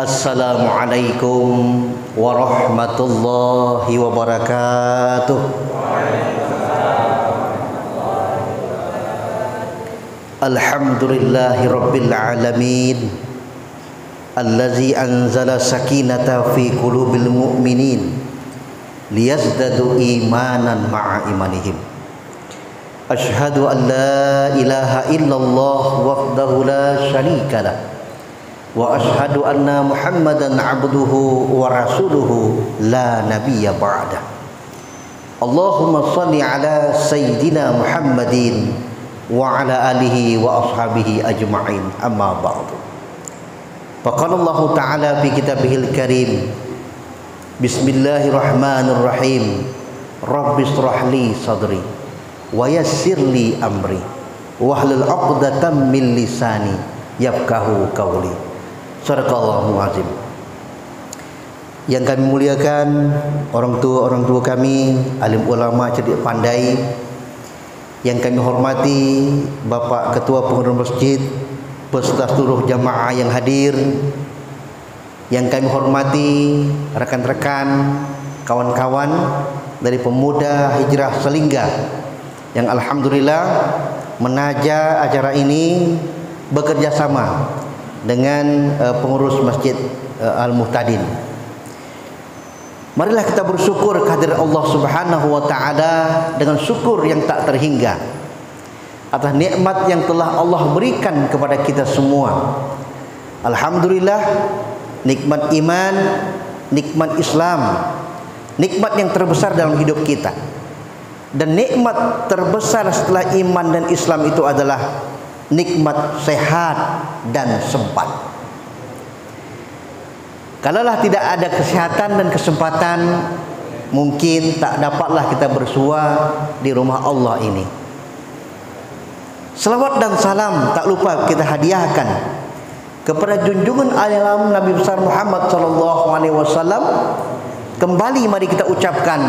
Assalamualaikum warahmatullahi wabarakatuh. Alhamdulillahi rabbil alamin, allazi anzala sakinata fi qulubil mu'minin liyazdadu imanan ma'a imanihim. Ashhadu an la ilaha illallah wahdahu la syarika lah, wa ashhadu anna Muhammadan abduhu wa rasuluhu la nabiyya ba'dah. Allahumma salli ala sayyidina Muhammadin wa ala alihi wa ashabihi ajma'in, amma ba'du. Faqala Allah Ta'ala fi kitabihil karim, bismillahirrahmanirrahim, rabbi shrah li sadri wa yassir li amri wahlul 'uqdatam min lisani yafqahu qawli. Shadaqallahu azim. Yang kami muliakan orang tua kami, alim ulama cerdik pandai, yang kami hormati Bapak Ketua Pengurus Masjid beserta seluruh jamaah yang hadir, yang kami hormati rekan-rekan, kawan-kawan dari Pemuda Hijrah Selingga yang alhamdulillah menaja acara ini bekerja sama dengan pengurus Masjid Al-Muhtadin. Marilah kita bersyukur kehadirat Allah Subhanahu wa taala dengan syukur yang tak terhingga atas nikmat yang telah Allah berikan kepada kita semua. Alhamdulillah, nikmat iman, nikmat Islam, nikmat yang terbesar dalam hidup kita. Dan nikmat terbesar setelah iman dan Islam itu adalah nikmat sehat dan sempat. Kalaulah tidak ada kesehatan dan kesempatan, mungkin tak dapatlah kita bersua di rumah Allah ini. Selawat dan salam tak lupa kita hadiahkan kepada junjungan alam Nabi besar Muhammad sallallahu alaihi wasallam. Kembali mari kita ucapkan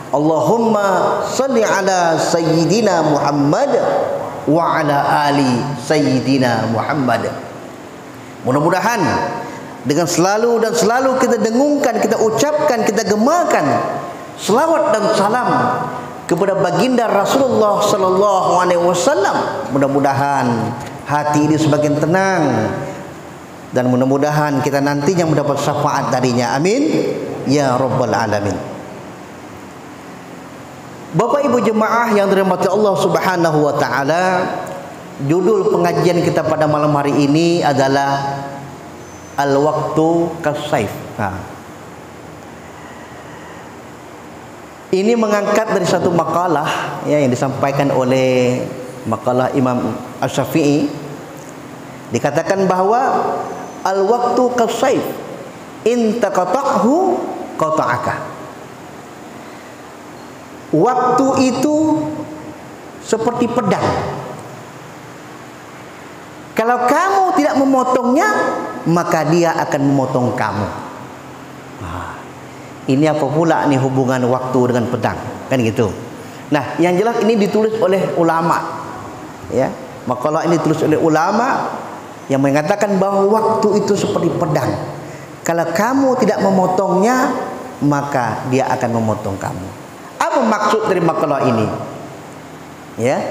Allahumma salli ala sayyidina Muhammad wa ala ali sayyidina Muhammad. Mudah-mudahan dengan selalu kita dengungkan, kita ucapkan, kita gemakan selawat dan salam kepada baginda Rasulullah sallallahu alaihi wasallam. Mudah-mudahan hati ini semakin tenang dan mudah-mudahan kita nantinya mendapat syafaat darinya. Amin ya rabbal alamin. Bapak Ibu jemaah yang dirahmati Allah Subhanahu wa taala, judul pengajian kita pada malam hari ini adalah Al-Waqtu Kas-Saif. Ini mengangkat dari satu makalah yang disampaikan oleh makalah Imam Asy-Syafi'i. Dikatakan bahwa al-waqtu kas-saif in taqata'hu qata'aka. Waktu itu seperti pedang. Kalau kamu tidak memotongnya, maka dia akan memotong kamu. Ini apa pula nih hubungan waktu dengan pedang, kan gitu. Nah, yang jelas ini ditulis oleh ulama, ya. Makalah ini ditulis oleh ulama yang mengatakan bahwa waktu itu seperti pedang. Kalau kamu tidak memotongnya, maka dia akan memotong kamu. Apa maksud dari makalah ini? Ya,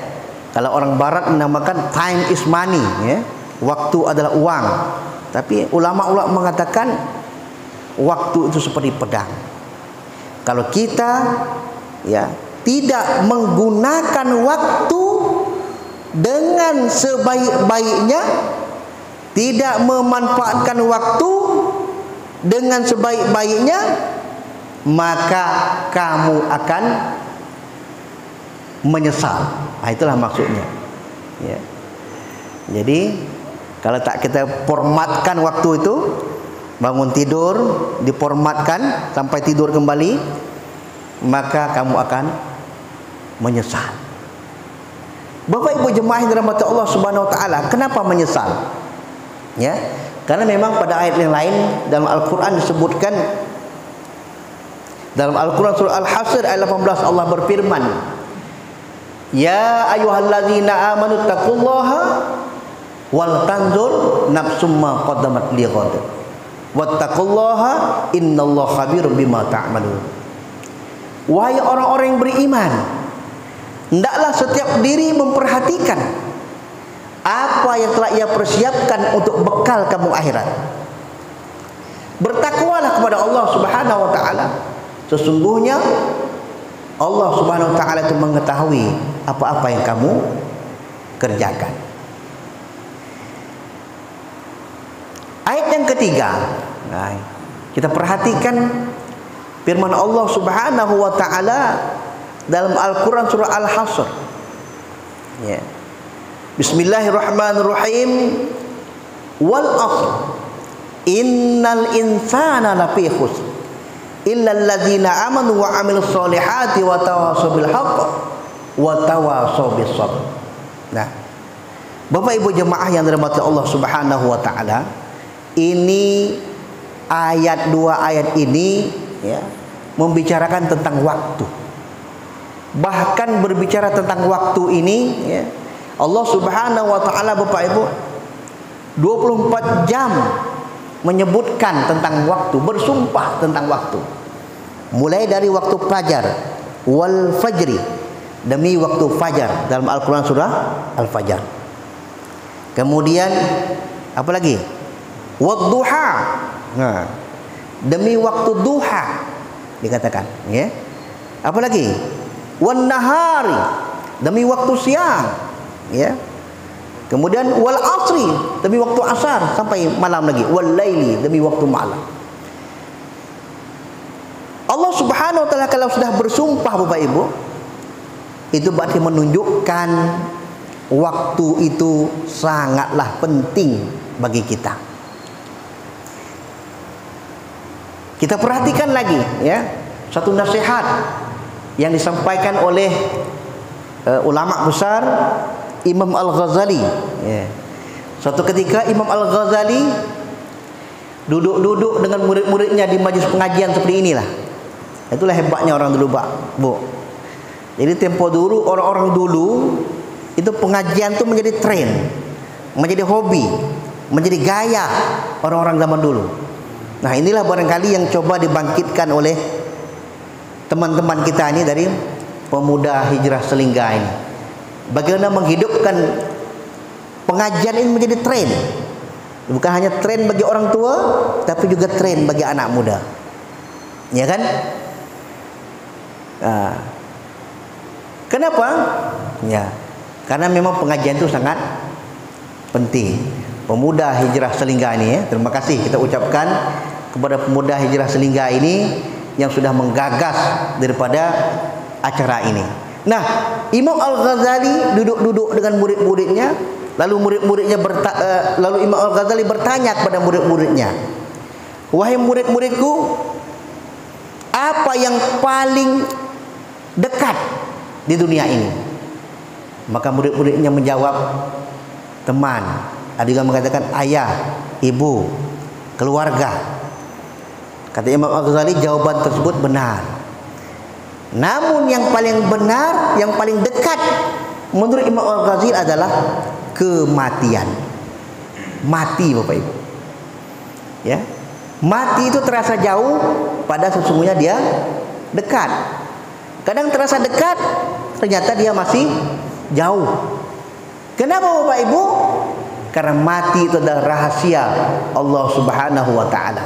kalau orang Barat menamakan time is money, ya. Waktu adalah uang. Tapi ulama-ulama mengatakan waktu itu seperti pedang. Kalau kita ya tidak menggunakan waktu dengan sebaik-baiknya, tidak memanfaatkan waktu dengan sebaik-baiknya, maka kamu akan menyesal. Itulah maksudnya. Ya. Jadi kalau tak kita formatkan waktu itu, bangun tidur diformatkan sampai tidur kembali, maka kamu akan menyesal. Bapak Ibu jemaah yang dirahmati Allah Subhanahu wa taala, kenapa menyesal? Ya, karena memang pada ayat yang lain dalam Al-Qur'an disebutkan, dalam Al-Qur'an surah Al-Hasr ayat 18 Allah berfirman, ya ayyuhalladzina amanu taqullaha wal tanzur nafsum ma qaddamat lighad. wattaqullaha innallaha khabirum bima ta'malun. Wahai orang-orang yang beriman, hendaklah setiap diri memperhatikan apa yang telah ia persiapkan untuk bekal kamu akhirat. Bertakwalah kepada Allah Subhanahu wa taala. Sesungguhnya Allah Subhanahu wa taala itu mengetahui apa-apa yang kamu kerjakan. Ayat yang ketiga, nah, kita perhatikan firman Allah Subhanahu wa taala dalam Al-Qur'an surah Al-Hasr. Ya. Bismillahirrahmanirrahim. Wal 'ashr. Innal insana lafi khusr. Illa alladzina amanu wa 'amilus solihati wa tawashaw bil haqq wa tawashaw bis sabr. Nah, Bapak Ibu jemaah yang dirahmati Allah Subhanahu wa taala, ini ayat, dua ayat ini ya, membicarakan tentang waktu. Bahkan berbicara tentang waktu ini ya, Allah Subhanahu wa taala Bapak Ibu 24 jam menyebutkan tentang waktu, bersumpah tentang waktu. Mulai dari waktu fajar, wal fajri, demi waktu fajar dalam Al-Qur'an surah Al-Fajr. Kemudian apa lagi? Wadduha. Nah, demi waktu duha dikatakan, ya. Apa lagi? Wan nahari, demi waktu siang, ya. Kemudian wal asri, demi waktu asar sampai malam lagi. Wal laili, demi waktu malam. Allah Subhanahu wa taala kalau sudah bersumpah Bapak Ibu, itu berarti menunjukkan waktu itu sangatlah penting bagi kita. Kita perhatikan lagi ya, satu nasihat yang disampaikan oleh ulama besar Imam Al-Ghazali ya. Suatu ketika Imam Al-Ghazali duduk-duduk dengan murid-muridnya di majlis pengajian seperti inilah. Itulah hebatnya orang dulu, Pak, Bu. Jadi tempo dulu, orang-orang dulu itu pengajian itu menjadi tren, menjadi hobi, menjadi gaya orang-orang zaman dulu. Nah, inilah barangkali yang coba dibangkitkan oleh teman-teman kita ini dari pemuda hijrah Selingga ini. Bagaimana menghidupkan pengajian ini menjadi tren. Bukan hanya tren bagi orang tua, tapi juga tren bagi anak muda. Ya kan? Nah, kenapa? Ya, karena memang pengajian itu sangat penting. Pemuda hijrah Selingga ini ya, terima kasih kita ucapkan kepada pemuda hijrah Selingga ini yang sudah menggagas daripada acara ini. Nah, Imam Al-Ghazali duduk-duduk dengan murid-muridnya, lalu lalu Imam Al-Ghazali bertanya kepada murid-muridnya, "Wahai murid-muridku, apa yang paling dekat di dunia ini?" Maka murid-muridnya menjawab, "Teman." Ada yang mengatakan ayah, ibu, keluarga. Kata Imam Al-Ghazali, jawaban tersebut benar. Namun yang paling benar, yang paling dekat menurut Imam Al-Ghazali adalah kematian. Mati, Bapak Ibu. Ya. Mati itu terasa jauh, pada sesungguhnya dia dekat. Kadang terasa dekat, ternyata dia masih jauh. Kenapa Bapak Ibu? Karena mati itu adalah rahasia Allah Subhanahu wa taala.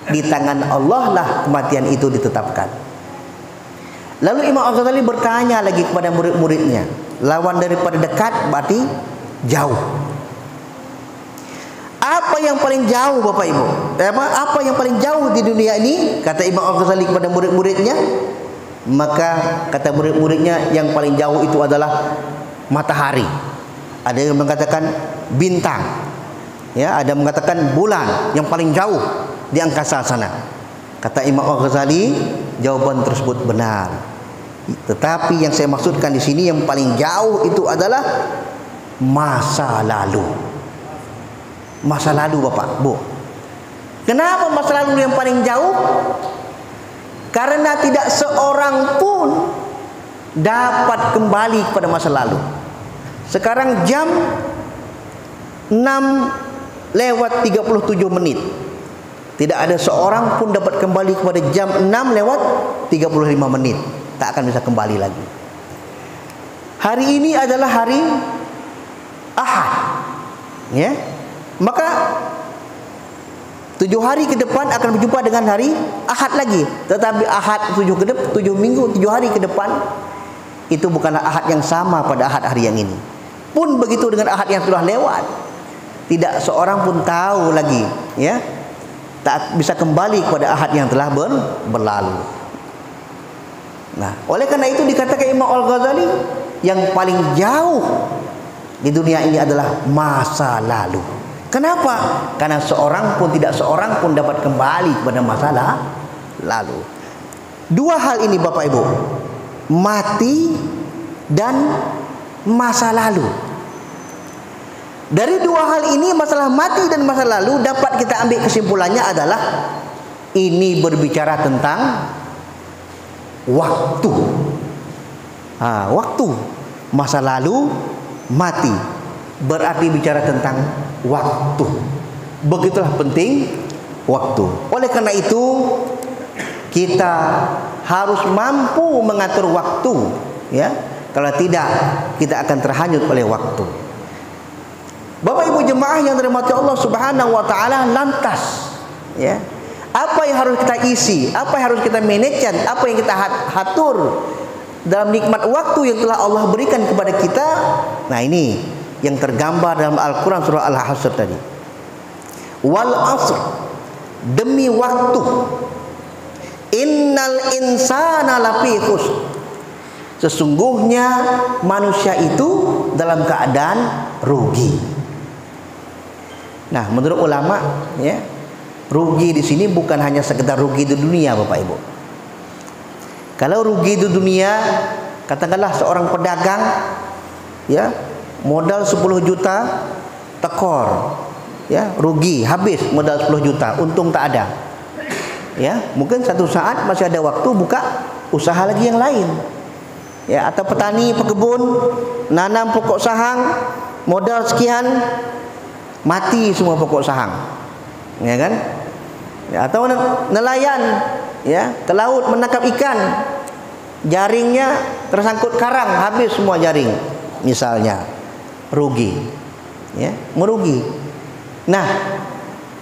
Di tangan Allah lah kematian itu ditetapkan. Lalu Imam Al-Ghazali bertanya lagi kepada murid-muridnya, lawan daripada dekat berarti jauh. Apa yang paling jauh Bapak Ibu? Apa yang paling jauh di dunia ini? Kata Imam Al-Ghazali kepada murid-muridnya. Maka kata murid-muridnya, yang paling jauh itu adalah matahari. Ada yang mengatakan bintang, ya, ada yang mengatakan bulan yang paling jauh di angkasa sana. Kata Imam Al-Ghazali, jawaban tersebut benar. Tetapi yang saya maksudkan di sini yang paling jauh itu adalah masa lalu. Masa lalu Bapak, Bu. Kenapa masa lalu yang paling jauh? Karena tidak seorang pun dapat kembali kepada masa lalu. Sekarang jam 6 lewat 37 menit. Tidak ada seorang pun dapat kembali kepada jam 6 lewat 35 menit. Tak akan bisa kembali lagi. Hari ini adalah hari Ahad. Ya. Maka 7 hari ke depan akan berjumpa dengan hari Ahad lagi. Tetapi Ahad 7 minggu, 7 hari ke depan, itu bukanlah Ahad yang sama pada Ahad hari yang ini. Pun begitu dengan Ahad yang telah lewat. Tidak seorang pun tahu lagi, ya. Tak bisa kembali kepada Ahad yang telah berlalu. Nah, oleh karena itu dikatakan Imam Al-Ghazali, yang paling jauh di dunia ini adalah masa lalu. Kenapa? Karena tidak seorang pun dapat kembali kepada masa lalu. Dua hal ini Bapak Ibu, mati dan masa lalu. Dari dua hal ini, masalah mati dan masa lalu, dapat kita ambil kesimpulannya adalah ini berbicara tentang waktu. Waktu, masa lalu, mati, berarti bicara tentang waktu. Begitulah penting waktu. Oleh karena itu, kita harus mampu mengatur waktu, ya. Kalau tidak, kita akan terhanyut oleh waktu. Bapak Ibu jemaah yang dirahmati Allah Subhanahu wa taala, lantas, ya, apa yang harus kita isi, apa yang harus kita manajemen, apa yang kita atur dalam nikmat waktu yang telah Allah berikan kepada kita. Nah, ini yang tergambar dalam Al-Quran surah Al-Hasr tadi. Wal asr, demi waktu, innal insana lafi khusr, sesungguhnya manusia itu dalam keadaan rugi. Nah, menurut ulama, ya, rugi di sini bukan hanya sekedar rugi di dunia, Bapak Ibu. Kalau rugi di dunia, katakanlah seorang pedagang, ya, modal 10 juta tekor, ya, rugi, habis modal 10 juta, untung tak ada. Ya, mungkin satu saat masih ada waktu buka usaha lagi yang lain. Ya, atau petani, pekebun, nanam pokok sahang, modal sekian, mati semua pokok sahang, ya kan? Ya, atau nelayan, ya, ke laut menangkap ikan, jaringnya tersangkut karang, habis semua jaring, misalnya, rugi, ya, merugi. Nah,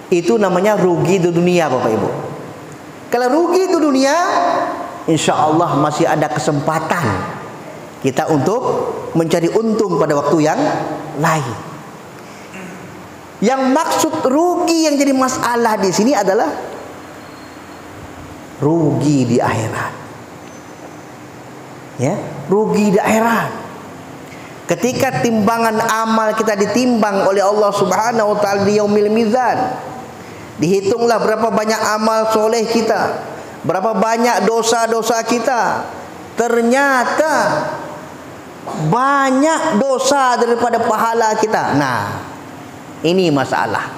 itu namanya rugi di dunia, Bapak Ibu. Kalau rugi di dunia, insya Allah masih ada kesempatan kita untuk mencari untung pada waktu yang lain. Yang maksud rugi yang jadi masalah di sini adalah rugi di akhirat. Ya, rugi di akhirat. Ketika timbangan amal kita ditimbang oleh Allah Subhanahu wa taala di yaumil mizan, dihitunglah berapa banyak amal soleh kita, berapa banyak dosa-dosa kita. Ternyata banyak dosa daripada pahala kita. Nah, ini masalah.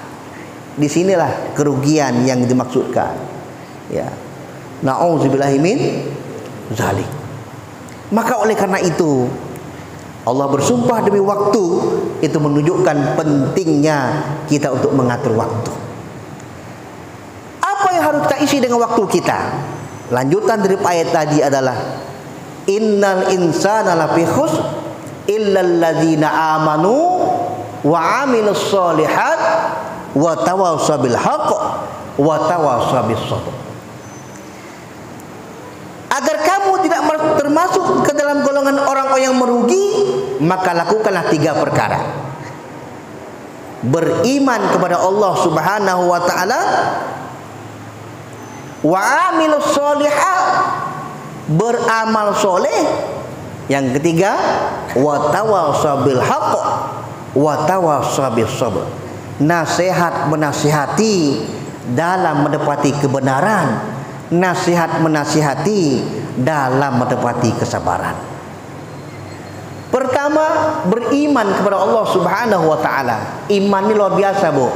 Disinilah kerugian yang dimaksudkan. Ya, na'udzubillahi min zalik. Maka oleh karena itu, Allah bersumpah demi waktu, itu menunjukkan pentingnya kita untuk mengatur waktu. Apa yang harus kita isi dengan waktu kita? Lanjutan dari ayat tadi adalah innal insana lafi khusr illal ladzina amanu wa amilus sholihat wa tawassaw bil haqq wa tawassaw bis sabr. Agar kamu tidak termasuk ke dalam golongan orang-orang yang merugi, maka lakukanlah 3 perkara. Beriman kepada Allah Subhanahu wa taala, wa amilus sholihat, beramal soleh. Yang ketiga, wa tawassaw bil haqq wa tawassaw bis sabr. Nasihat menasihati dalam menepati kebenaran, nasihat menasihati dalam menepati kesabaran. Pertama, beriman kepada Allah Subhanahu wa taala. Iman ini luar biasa, Bu.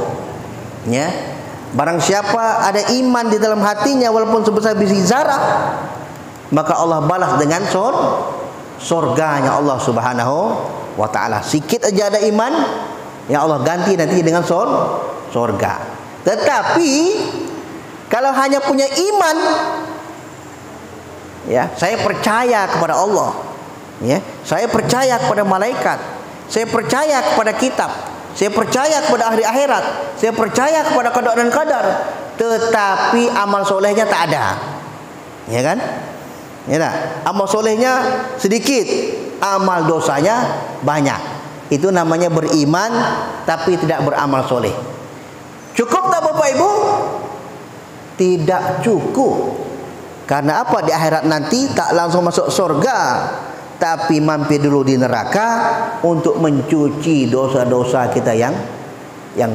Ya. Barang siapa ada iman di dalam hatinya walaupun sebesar biji zarah, maka Allah balas dengan surganya Allah Subhanahu wa taala. Sikit aja ada iman, ya Allah ganti nanti dengan surga. Tetapi Kalau hanya punya iman, ya, saya percaya kepada Allah, ya, saya percaya kepada malaikat, saya percaya kepada kitab, saya percaya kepada hari akhirat, saya percaya kepada qada dan qadar, tetapi amal solehnya tak ada, ya kan? Ya tak? Amal solehnya sedikit, amal dosanya banyak. Itu namanya beriman tapi tidak beramal soleh. Cukup tak Bapak Ibu? Tidak cukup. Karena apa? Di akhirat nanti tak langsung masuk surga, tapi mampir dulu di neraka untuk mencuci dosa-dosa kita yang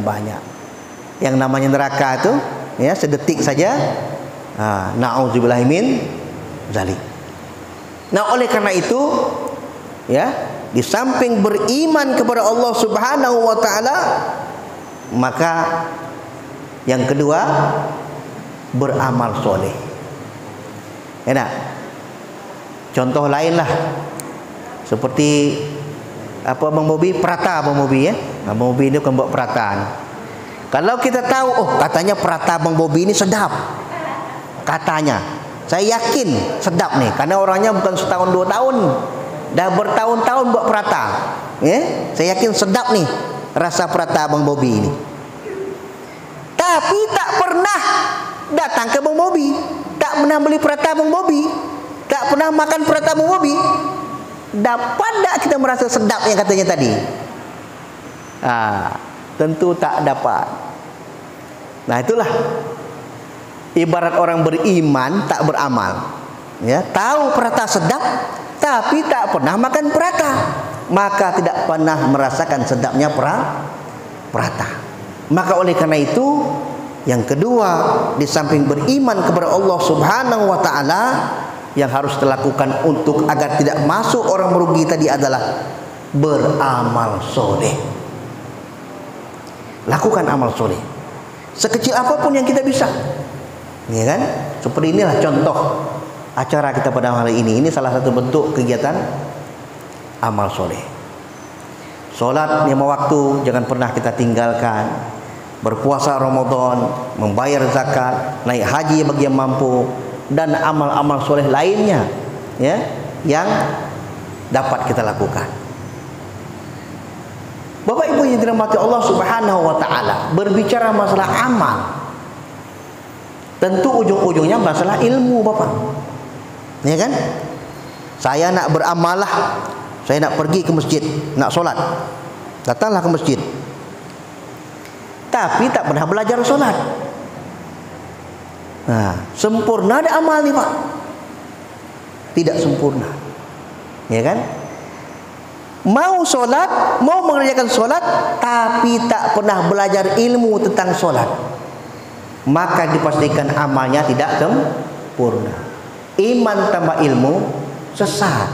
banyak. Yang namanya neraka itu, ya, sedetik saja. Na'udzubillahi min zalik. Nah, oleh karena itu, ya, di samping beriman kepada Allah Subhanahu wa taala, maka yang kedua beramal soleh. Enak. Contoh lain lah, seperti apa, Bang Bobi, prata Bang Bobi, ya. Bang Bobi ini kan buat perataan. Kalau kita tahu, oh katanya prata Bang Bobi ini sedap, katanya, saya yakin sedap nih, karena orangnya bukan setahun 2 tahun, dah bertahun-tahun buat prata, ya. Saya yakin sedap nih rasa prata Bang Bobi ini. Tapi tak pernah datang ke Bang Bobi, tak pernah beli prata Bang Bobi, tak pernah makan prata Bang Bobi. Dapat tak kita merasa sedap yang katanya tadi? Tentu tak dapat. Nah, itulah ibarat orang beriman tak beramal, ya, tahu prata sedap tapi tak pernah makan prata, maka tidak pernah merasakan sedapnya prata. Maka oleh karena itu, yang kedua, di samping beriman kepada Allah Subhanahu wa taala, yang harus dilakukan untuk agar tidak masuk orang merugi tadi adalah beramal soleh. Lakukan amal soleh sekecil apapun yang kita bisa, ya kan? Seperti inilah contoh acara kita pada hari ini. Ini salah satu bentuk kegiatan amal soleh. Solat 5 waktu jangan pernah kita tinggalkan. Berpuasa Ramadan, membayar zakat, naik haji bagi yang mampu, dan amal-amal soleh lainnya, ya, yang dapat kita lakukan. Bapak Ibu yang dirahmati Allah Subhanahu wa taala, berbicara masalah amal, tentu ujung-ujungnya masalah ilmu, Bapak. Ya kan? Saya nak beramal lah, saya nak pergi ke masjid, nak solat, datanglah ke masjid, tapi tak pernah belajar solat. Nah, sempurna ada amal ni, Pak? Tidak sempurna, ya kan? Mau solat, mau mengerjakan solat, tapi tak pernah belajar ilmu tentang solat, maka dipastikan amalnya tidak sempurna. Iman tambah ilmu sesat,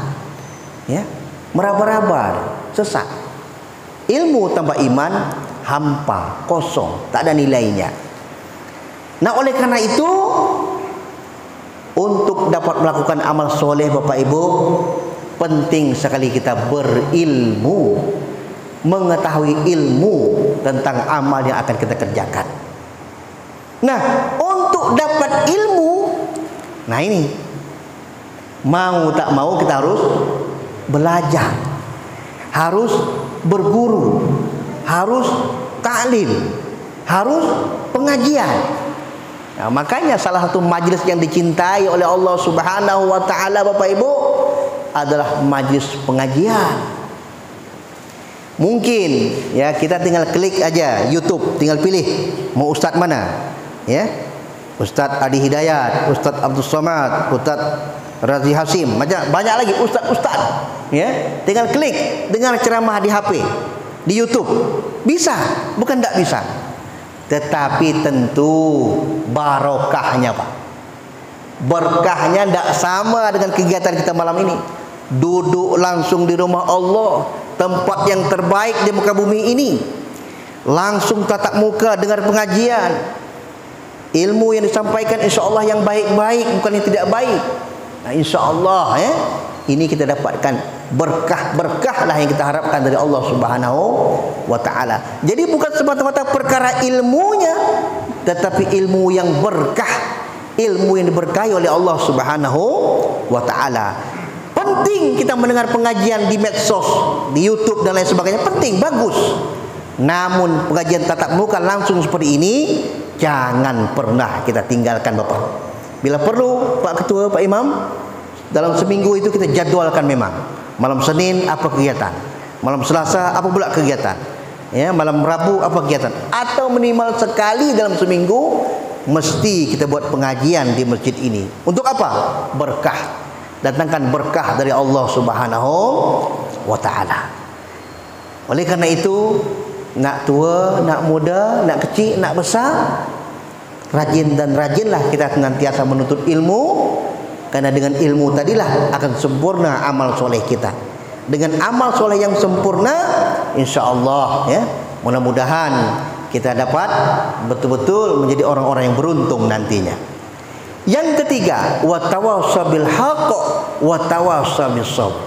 ya, meraba-raba, sesat. Ilmu tambah iman hampa, kosong, tak ada nilainya. Nah, oleh karena itu, untuk dapat melakukan amal soleh, Bapak Ibu, penting sekali kita berilmu, mengetahui ilmu tentang amal yang akan kita kerjakan. Nah, untuk dapat ilmu, nah ini, mau tak mau kita harus belajar, harus berguru, harus taklim, harus pengajian. Nah, makanya salah satu majlis yang dicintai oleh Allah Subhanahu wa taala, Bapak Ibu, adalah majlis pengajian. Mungkin, ya, kita tinggal klik aja YouTube, tinggal pilih mau ustaz mana, ya. Ustaz Adi Hidayat, Ustaz Abdul Somad, Ustaz Razi Hasim, banyak lagi ustaz-ustaz, ya. Tinggal klik, dengar ceramah di HP, di YouTube. Bisa, bukan tak bisa. Tetapi tentu barokahnya, Pak, berkahnya tidak sama dengan kegiatan kita malam ini. Duduk langsung di rumah Allah, tempat yang terbaik di muka bumi ini, langsung tatap muka dengar pengajian, ilmu yang disampaikan insya Allah yang baik-baik, bukan yang tidak baik. Nah, insya Allah, ya, ini kita dapatkan berkah-berkah lah yang kita harapkan dari Allah Subhanahu wa taala. Jadi bukan semata-mata perkara ilmunya, tetapi ilmu yang berkah, ilmu yang diberkahi oleh Allah Subhanahu wa taala. Penting kita mendengar pengajian di medsos, di YouTube dan lain sebagainya, penting, bagus. Namun pengajian tatap muka langsung seperti ini jangan pernah kita tinggalkan, Bapak. Bila perlu, Pak Ketua, Pak Imam, dalam seminggu itu kita jadwalkan memang. Malam Senin apa kegiatan, malam Selasa apa pula kegiatan, ya, malam Rabu apa kegiatan, atau minimal sekali dalam seminggu mesti kita buat pengajian di masjid ini. Untuk apa? Berkah. Datangkan berkah dari Allah Subhanahu wa taala. Oleh karena itu, nak tua, nak muda, nak kecil, nak besar, rajin dan rajinlah kita senantiasa menuntut ilmu, karena dengan ilmu tadilah akan sempurna amal soleh kita. Dengan amal soleh yang sempurna, insyaallah, ya, mudah-mudahan kita dapat betul-betul menjadi orang-orang yang beruntung nantinya. Yang ketiga, wa tawassaw bil haqq wa tawassaw bis sabr.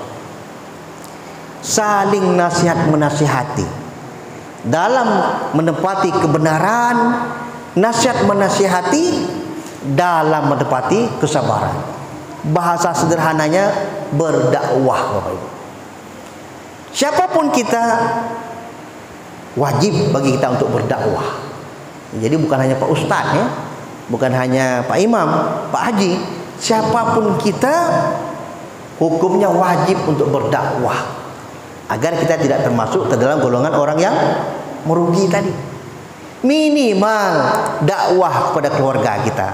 Saling nasihat menasihati dalam menepati kebenaran, nasihat menasihati dalam menepati kesabaran. Bahasa sederhananya berdakwah, Bapak Ibu. Siapapun kita, wajib bagi kita untuk berdakwah. Jadi bukan hanya Pak Ustadz, ya, bukan hanya Pak Imam, Pak Haji, siapapun kita hukumnya wajib untuk berdakwah, agar kita tidak termasuk ke dalam golongan orang yang merugi tadi. Minimal dakwah kepada keluarga kita,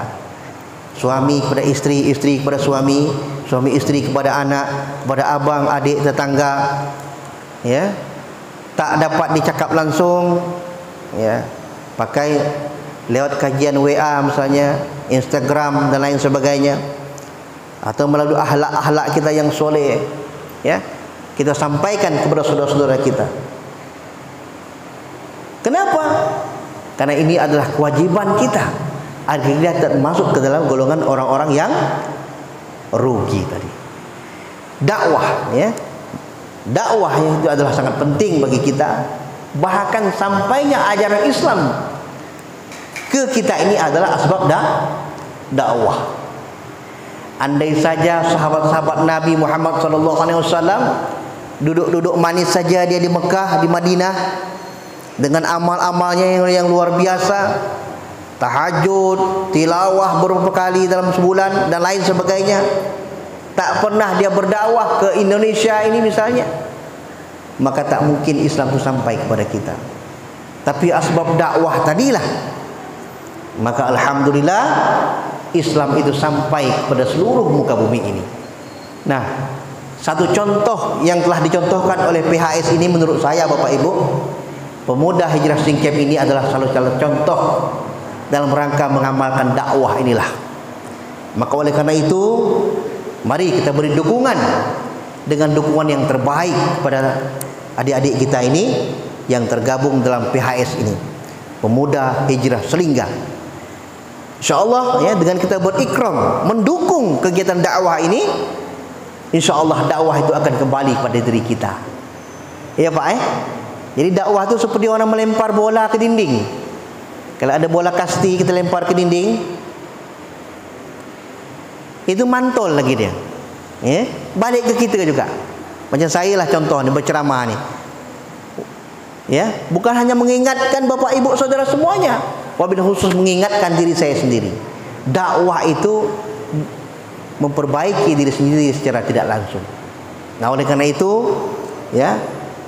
suami kepada istri, istri kepada suami, suami istri kepada anak, kepada abang, adik, tetangga, ya. Tak dapat dicakap langsung, ya, pakai lewat kajian WA misalnya, Instagram dan lain sebagainya, atau melalui akhlak-akhlak kita yang soleh, ya, kita sampaikan kepada saudara-saudara kita. Kenapa? Karena ini adalah kewajiban kita agar kita tidak masuk ke dalam golongan orang-orang yang rugi tadi. Dakwah, ya, dakwah itu adalah sangat penting bagi kita. Bahkan sampainya ajaran Islam ke kita ini adalah asbab dakwah. Andai saja sahabat-sahabat Nabi Muhammad SAW duduk-duduk manis saja dia di Mekah, di Madinah, dengan amal-amalnya yang luar biasa, tahajud, tilawah beberapa kali dalam sebulan dan lain sebagainya, tak pernah dia berdakwah ke Indonesia ini misalnya, maka tak mungkin Islam itu sampai kepada kita. Tapi asbab dakwah tadilah, maka alhamdulillah Islam itu sampai kepada seluruh muka bumi ini. Nah, satu contoh yang telah dicontohkan oleh PHS ini, menurut saya Bapak Ibu, pemuda Hijrah Singkep ini adalah salah satu contoh dalam rangka mengamalkan dakwah inilah. Maka oleh karena itu, mari kita beri dukungan dengan dukungan yang terbaik kepada adik-adik kita ini yang tergabung dalam PHS ini, Pemuda Hijrah Selingga. InsyaAllah, ya, dengan kita berikram mendukung kegiatan dakwah ini, InsyaAllah dakwah itu akan kembali pada diri kita. Ya Pak, jadi dakwah itu seperti orang melempar bola ke dinding. Kalau ada bola kasti kita lempar ke dinding, itu mantul lagi dia, ya, balik ke kita juga. Macam saya lah contoh ni, berceramah ni, ya, bukan hanya mengingatkan Bapak Ibu Saudara semuanya, wabil khusus mengingatkan diri saya sendiri. Dakwah itu memperbaiki diri sendiri secara tidak langsung. Nah, oleh karena itu, ya,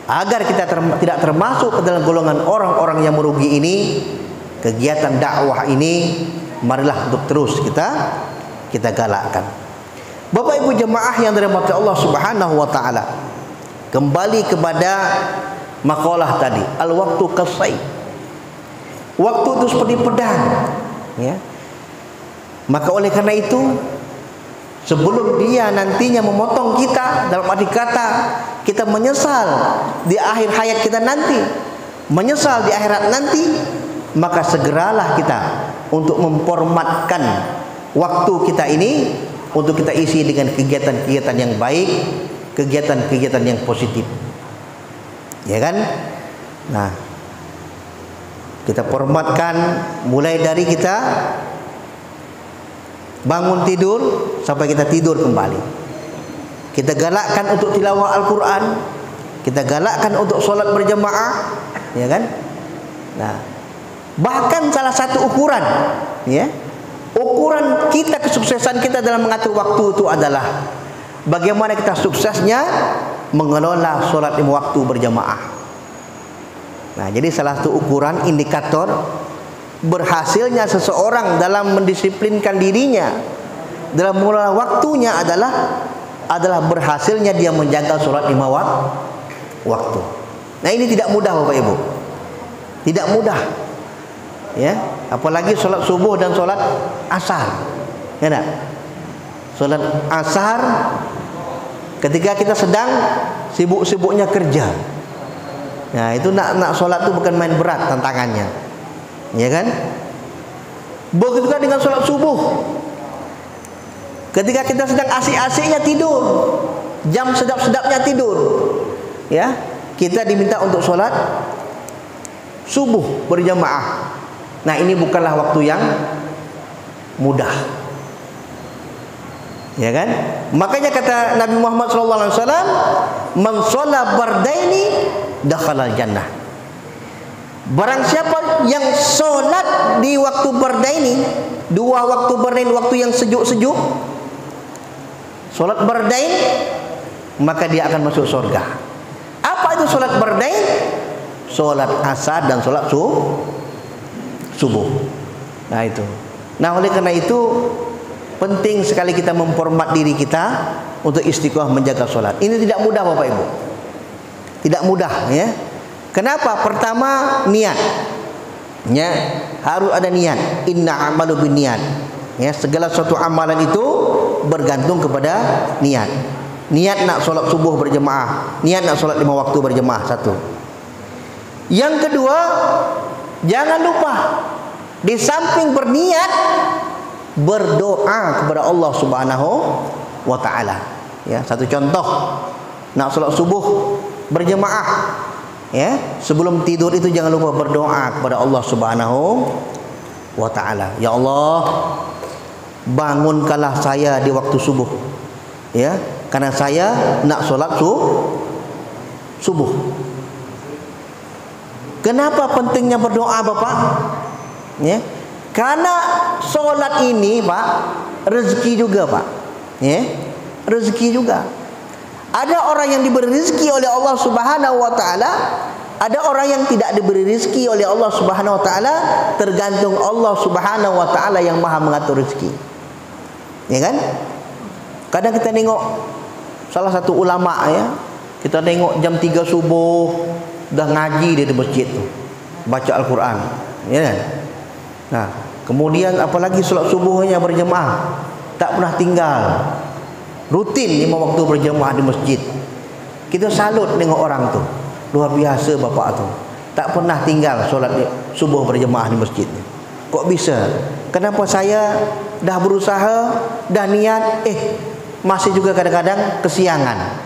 agar kita tidak termasuk ke dalam golongan orang-orang yang merugi ini, kegiatan dakwah ini marilah untuk terus kita galakkan. Bapak Ibu jemaah yang dirahmati Allah Subhanahu wa taala, kembali kepada makalah tadi, al-waktu kasai. Waktu itu seperti pedang, ya. Maka oleh karena itu, sebelum dia nantinya memotong kita, dalam arti kata kita menyesal di akhir hayat kita nanti, menyesal di akhirat nanti, maka segeralah kita untuk memformatkan waktu kita ini untuk kita isi dengan kegiatan-kegiatan yang baik, kegiatan-kegiatan yang positif, ya kan? Nah, Kita hormatkan mulai dari kita bangun tidur sampai kita tidur kembali. Kita galakkan untuk tilawah Al-Quran, kita galakkan untuk solat berjamaah, ya kan? Nah, bahkan salah satu ukuran, ya, ukuran kita kesuksesan kita dalam mengatur waktu itu adalah bagaimana kita suksesnya mengelola solat 5 waktu berjamaah. Nah, jadi salah satu ukuran indikator berhasilnya seseorang dalam mendisiplinkan dirinya dalam mengelola waktunya adalah berhasilnya dia menjaga solat 5 waktu. Nah, ini tidak mudah Bapak Ibu. Tidak mudah. Ya, apalagi solat subuh dan solat asar. Ya enggak? Solat asar ketika kita sedang sibuk-sibuknya kerja. Nah, itu nak solat itu bukan main berat tantangannya. Ya kan? Begitu juga dengan solat subuh. Ketika kita sedang asik-asiknya tidur, jam sedap-sedapnya tidur, ya, kita diminta untuk solat subuh berjamaah. Nah, ini bukanlah waktu yang mudah, ya kan? Makanya kata Nabi Muhammad SAW, "Man shalla bardaini dakhalal jannah." Barang siapa yang solat di waktu bardaini, 2 waktu bardain, waktu yang sejuk-sejuk, solat bardain, maka dia akan masuk surga. Apa itu solat bardain? Solat asar dan solat subuh. Nah, itu. Nah, oleh karena itu penting sekali kita memformat diri kita untuk istiqomah menjaga solat. Ini tidak mudah Bapak Ibu. Tidak mudah, ya. Kenapa? Pertama, niat. Ya, harus ada niat. Inna amalu binniat. Ya, segala suatu amalan itu bergantung kepada niat. Niat nak solat subuh berjemaah, niat nak solat 5 waktu berjemaah, satu. Yang kedua, jangan lupa di samping berniat, berdoa kepada Allah Subhanahu wa taala. Ya, satu contoh, nak solat subuh berjemaah, ya, sebelum tidur itu jangan lupa berdoa kepada Allah Subhanahu wa taala. Ya Allah, bangunkanlah saya di waktu subuh, ya, karena saya nak solat subuh. Kenapa pentingnya berdoa Bapak? Ya, karena solat ini Pak, rezeki juga Pak, ya, rezeki juga. Ada orang yang diberi rezeki oleh Allah Subhanahu wa taala, ada orang yang tidak diberi rezeki oleh Allah Subhanahu wa taala, tergantung Allah Subhanahu wa taala yang Maha mengatur rezeki. Ya kan? Kadang kita tengok salah satu ulama, ya, kita tengok jam 3 subuh dah ngaji dia di masjid tu, baca Al-Quran, ya kan? Nah, kemudian apalagi solat subuhnya berjemaah, tak pernah tinggal, rutin 5 waktu berjemaah di masjid. Kita salut tengok orang tu, luar biasa bapak tu, tak pernah tinggal solat subuh berjemaah di masjid. Kok bisa? Kenapa saya dah berusaha, dah niat, masih juga kadang-kadang kesiangan.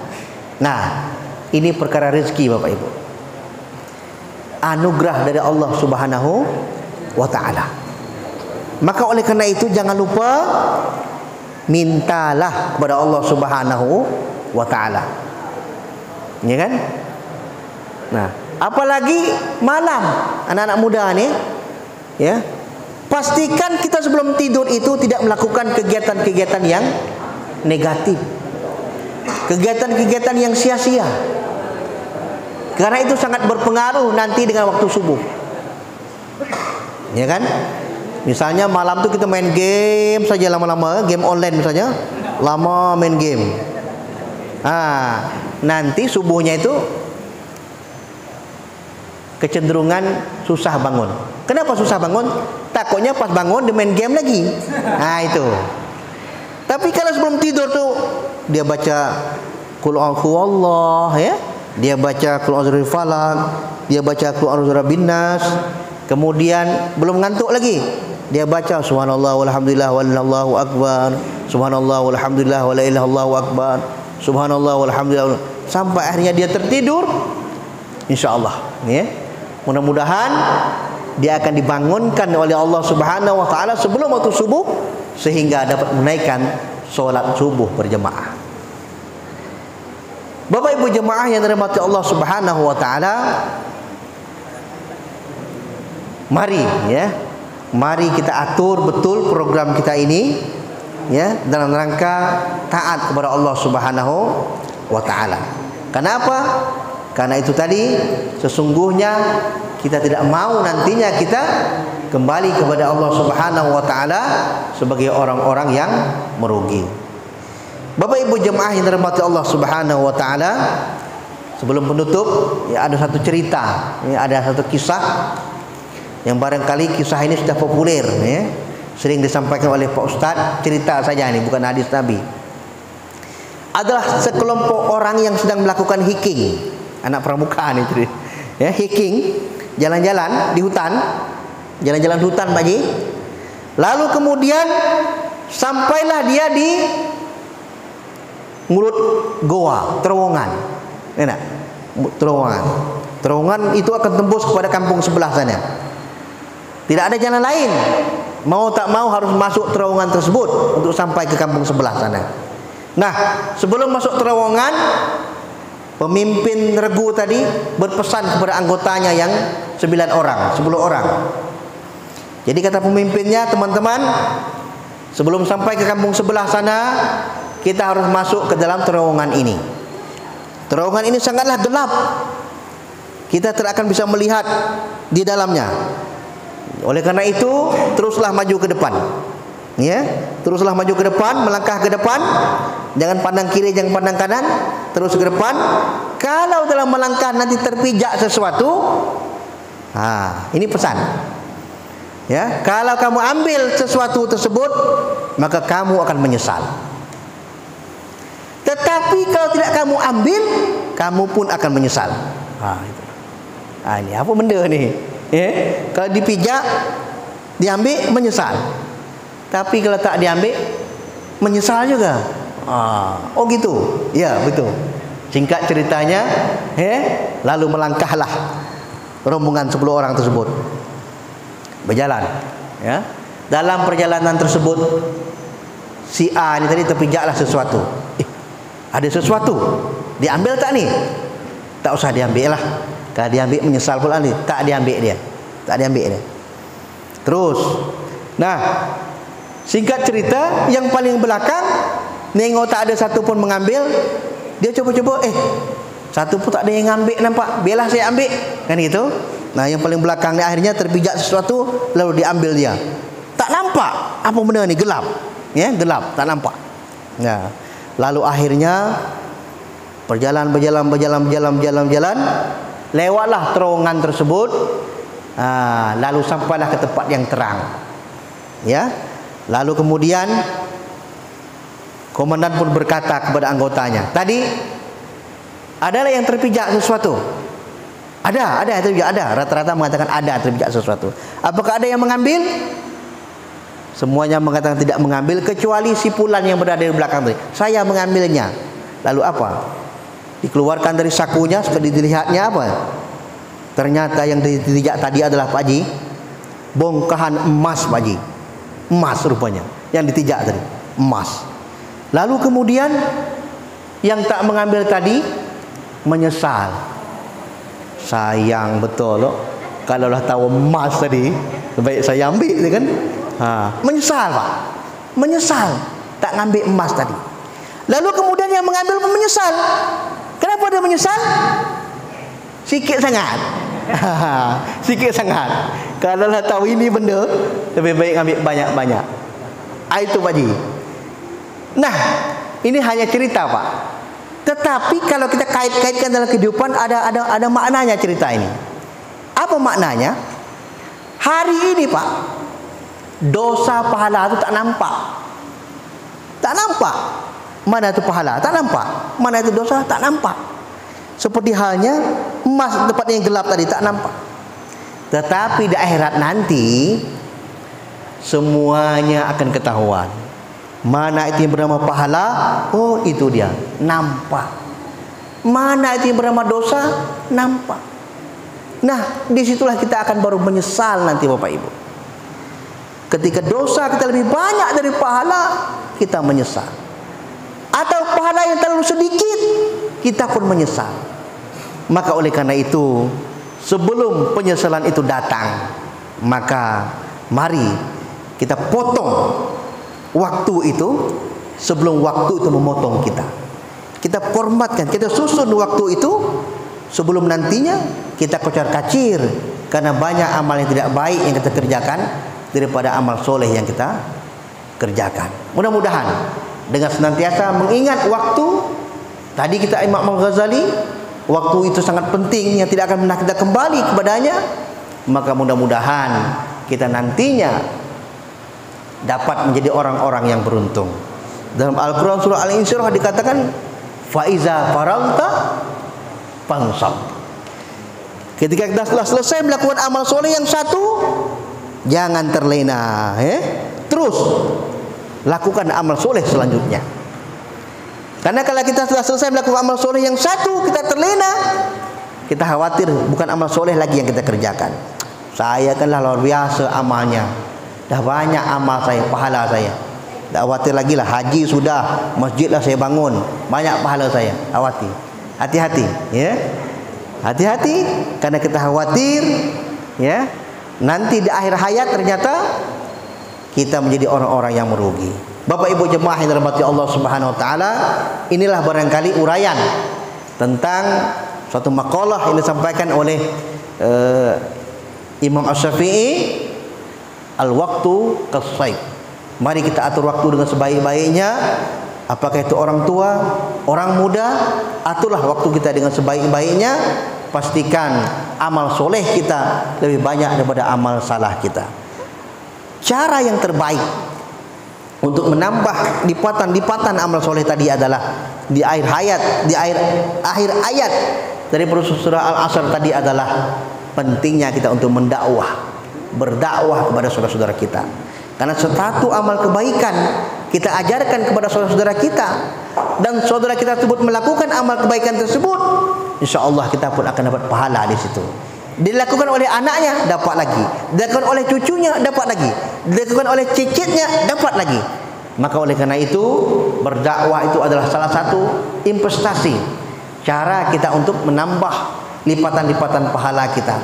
Nah, ini perkara rezeki Bapak Ibu, anugerah dari Allah Subhanahu wa taala. Maka oleh karena itu jangan lupa mintalah kepada Allah Subhanahu wa taala. Ya kan? Nah, apalagi malam, anak-anak muda nih, ya, pastikan kita sebelum tidur itu tidak melakukan kegiatan-kegiatan yang negatif, kegiatan-kegiatan yang sia-sia, karena itu sangat berpengaruh nanti dengan waktu subuh. Ya kan? Misalnya malam tu kita main game saja lama-lama, game online misalnya, lama main game. Nanti subuhnya itu kecenderungan susah bangun. Kenapa susah bangun? Takutnya pas bangun dia main game lagi. Nah, itu. Tapi kalau sebelum tidur tuh dia baca Qul a'udzubillah, ya. Dia baca Qul a'udzu falaq, dia baca Qul a'udzu binnas. Kemudian belum ngantuk lagi, dia baca subhanallah walhamdulillah wallahu akbar, subhanallah walhamdulillah wala ilaha illallah akbar, subhanallah walhamdulillah, sampai akhirnya dia tertidur. Insyaallah, ya. Mudah-mudahan dia akan dibangunkan oleh Allah Subhanahu wa taala sebelum waktu subuh sehingga dapat menunaikan solat subuh berjemaah. Bapak Ibu jemaah yang dirahmati Allah Subhanahu wa taala, mari ya, mari kita atur betul program kita ini ya dalam rangka taat kepada Allah Subhanahu wa taala. Kenapa? Karena itu tadi, sesungguhnya kita tidak mau nantinya kita kembali kepada Allah Subhanahu wa taala sebagai orang-orang yang merugi. Bapak Ibu jemaah yang dirahmati Allah Subhanahu wa taala, sebelum penutup ya ada satu cerita, ya, ada satu kisah yang barangkali kisah ini sudah populer ya. Sering disampaikan oleh Pak Ustadz, cerita saja ini bukan hadis Nabi. Adalah sekelompok orang yang sedang melakukan hiking, anak pramuka itu ya, hiking, jalan-jalan di hutan, jalan-jalan hutan Pak Haji. Lalu kemudian sampailah dia di mulut goa, terowongan. Enak, terowongan. Terowongan itu akan tembus kepada kampung sebelah sana. Tidak ada jalan lain. Mau tak mau harus masuk terowongan tersebut untuk sampai ke kampung sebelah sana. Nah, sebelum masuk terowongan, pemimpin regu tadi berpesan kepada anggotanya yang 9 orang, 10 orang. Jadi kata pemimpinnya, teman-teman, sebelum sampai ke kampung sebelah sana, kita harus masuk ke dalam terowongan ini. Terowongan ini sangatlah gelap. Kita tidak akan bisa melihat di dalamnya. Oleh karena itu, teruslah maju ke depan. Ya, teruslah maju ke depan, melangkah ke depan. Jangan pandang kiri, jangan pandang kanan, terus ke depan. Kalau dalam melangkah nanti terpijak sesuatu, ini pesan. Ya, kalau kamu ambil sesuatu tersebut, maka kamu akan menyesal. Tetapi kalau tidak kamu ambil, kamu pun akan menyesal. Itu. Ini apa benda ni? Kalau dipijak, diambil, menyesal. Tapi kalau tak diambil, menyesal juga. Oh gitu. Ya, betul. Singkat ceritanya, lalu melangkahlah rombongan 10 orang tersebut berjalan. Ya. Dalam perjalanan tersebut, si A ni tadi terpijaklah sesuatu. Ada sesuatu. Diambil tak ni? Tak usah diambil lah. Kalau diambil menyesal pula ni. Tak diambil dia. Tak diambil dia. Terus. Nah, singkat cerita, yang paling belakang nengok tak ada satu pun mengambil. Dia coba-coba, satu pun tak ada yang ambil nampak. Biarlah saya ambil. Kan gitu. Nah, yang paling belakang ni akhirnya terpijak sesuatu, lalu diambil dia. Tak nampak. Apa benda ni? Gelap. Ya, gelap. Tak nampak. Nah, lalu akhirnya berjalan, lewatlah terowongan tersebut. Lalu sampailah ke tempat yang terang. Ya. Lalu kemudian komandan pun berkata kepada anggotanya, tadi adalah yang terpijak sesuatu. Ada terpijak, ada. Rata-rata mengatakan ada terpijak sesuatu. Apakah ada yang mengambil? Semuanya mengatakan tidak mengambil, kecuali si Fulan yang berada di belakang tadi. Saya mengambilnya. Lalu apa? Dikeluarkan dari sakunya, sekali dilihatnya apa? Ternyata yang ditijak tadi adalah Pak Haji, bongkahan emas Pak Haji. Emas rupanya yang ditijak tadi, emas. Lalu kemudian yang tak mengambil tadi menyesal. Sayang betul loh. Kalau lah tahu emas tadi, baik saya ambil kan? Menyesal Pak. Menyesal tak ngambil emas tadi. Lalu kemudian yang mengambil pun menyesal. Kenapa dia menyesal? Sikit sangat. Sikit sangat. Kalau lah tahu ini benda, lebih baik ambil banyak-banyak. Itu Pak Haji. Nah, ini hanya cerita Pak. Tetapi kalau kita kait-kaitkan dalam kehidupan, ada maknanya cerita ini. Apa maknanya? Hari ini Pak, dosa pahala itu tak nampak. Tak nampak. Mana itu pahala? Tak nampak. Mana itu dosa? Tak nampak. Seperti halnya emas tempat yang gelap tadi, tak nampak. Tetapi di akhirat nanti semuanya akan ketahuan. Mana itu yang bernama pahala? Oh, itu dia, nampak. Mana itu yang bernama dosa? Nampak. Nah, disitulah kita akan baru menyesal nanti Bapak Ibu. Ketika dosa kita lebih banyak dari pahala, kita menyesal. Atau pahala yang terlalu sedikit, kita pun menyesal. Maka oleh karena itu, sebelum penyesalan itu datang, maka mari kita potong waktu itu sebelum waktu itu memotong kita. Kita formatkan, kita susun waktu itu sebelum nantinya kita kocar-kacir karena banyak amal yang tidak baik yang kita kerjakan daripada amal soleh yang kita kerjakan. Mudah-mudahan dengan senantiasa mengingat waktu, tadi kita Imam Al-Ghazali, waktu itu sangat penting yang tidak akan pernah kita kembali kepadanya, maka mudah-mudahan kita nantinya dapat menjadi orang-orang yang beruntung. Dalam Al-Quran surah Al-Insyirah dikatakan, faiza faragta fansab. Ketika kita telah selesai melakukan amal soleh yang satu, jangan terlena, terus lakukan amal soleh selanjutnya. Karena kalau kita telah selesai melakukan amal soleh yang satu, kita terlena, kita khawatir bukan amal soleh lagi yang kita kerjakan. Saya kanlah luar biasa amalnya, dah banyak amal saya, pahala saya. Tak khawatir lagi lah, haji sudah, masjid lah saya bangun, banyak pahala saya. Khawatir, hati-hati, ya. Hati-hati, karena kita khawatir, ya. Nanti di akhir hayat ternyata kita menjadi orang-orang yang merugi. Bapak Ibu jemaah yang dirahmati Allah Subhanahu wa taala, inilah barangkali uraian tentang suatu maqalah yang disampaikan oleh Imam Asy-Syafi'i, al-waqtu kas-sayf. Mari kita atur waktu dengan sebaik-baiknya. Apakah itu orang tua, orang muda, aturlah waktu kita dengan sebaik-baiknya. Pastikan amal soleh kita lebih banyak daripada amal salah kita. Cara yang terbaik untuk menambah lipatan-lipatan amal soleh tadi adalah di akhir hayat, di akhir ayat dari surah Al-Asr tadi adalah pentingnya kita untuk mendakwah, berdakwah kepada saudara-saudara kita. Karena satu amal kebaikan kita ajarkan kepada saudara-saudara kita, dan saudara kita tersebut melakukan amal kebaikan tersebut, insya Allah kita pun akan dapat pahala di situ. Dilakukan oleh anaknya, dapat lagi. Dilakukan oleh cucunya, dapat lagi. Dilakukan oleh cicitnya, dapat lagi. Maka oleh karena itu, berdakwah itu adalah salah satu investasi, cara kita untuk menambah lipatan-lipatan pahala kita.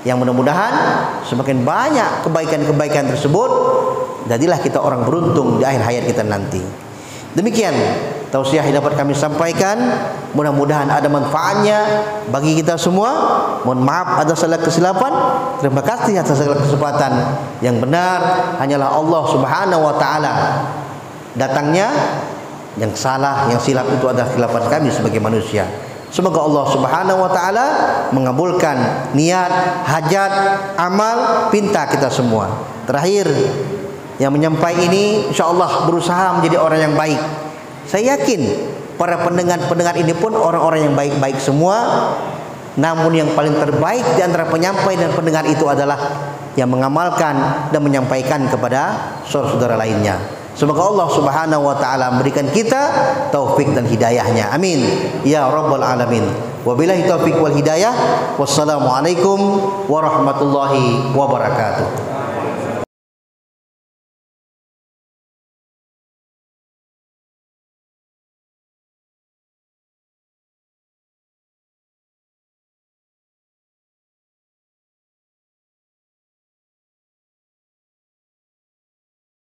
Yang mudah-mudahan semakin banyak kebaikan-kebaikan tersebut, jadilah kita orang beruntung di akhir hayat kita nanti. Demikian tausiah yang dapat kami sampaikan. Mudah-mudahan ada manfaatnya bagi kita semua. Mohon maaf ada salah kesilapan. Terima kasih atas segala kesempatan. Yang benar hanyalah Allah Subhanahu wa taala. Datangnya yang salah, yang silap itu adalah kesilapan kami sebagai manusia. Semoga Allah Subhanahu wa taala mengabulkan niat, hajat, amal, pinta kita semua. Terakhir, yang menyampaikan ini insyaallah berusaha menjadi orang yang baik. Saya yakin para pendengar-pendengar ini pun orang-orang yang baik-baik semua. Namun yang paling terbaik di antara penyampai dan pendengar itu adalah yang mengamalkan dan menyampaikan kepada saudara-saudara lainnya. Semoga Allah Subhanahu wa taala memberikan kita taufik dan hidayahnya. Amin ya rabbal alamin. Wabillahi taufik wal hidayah. Wassalamualaikum warahmatullahi wabarakatuh.